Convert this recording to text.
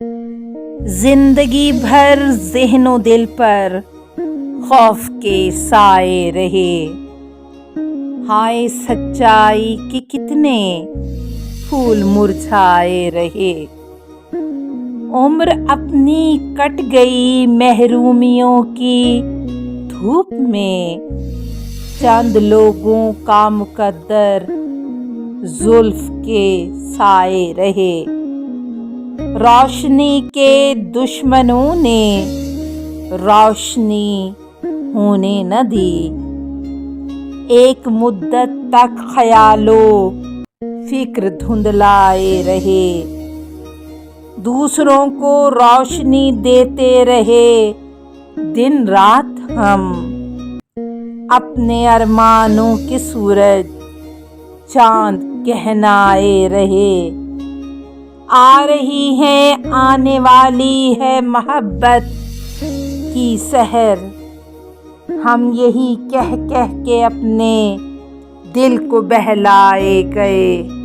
जिंदगी भर ज़हनो दिल पर खौफ के साए रहे। हाय सच्चाई के कितने फूल मुरझाए रहे। उम्र अपनी कट गई महरूमियों की धूप में, चंद लोगों का मुकद्दर जुल्फ के साए रहे। रोशनी के दुश्मनों ने रोशनी होने न दी। एक मुद्दत तक ख्यालों फिक्र धुंधलाए रहे। दूसरों को रोशनी देते रहे दिन रात हम। अपने अरमानों के सूरज चांद कहनाए रहे। आ रही है आने वाली है मोहब्बत की सहर। हम यही कह कह के अपने दिल को बहलाए गए।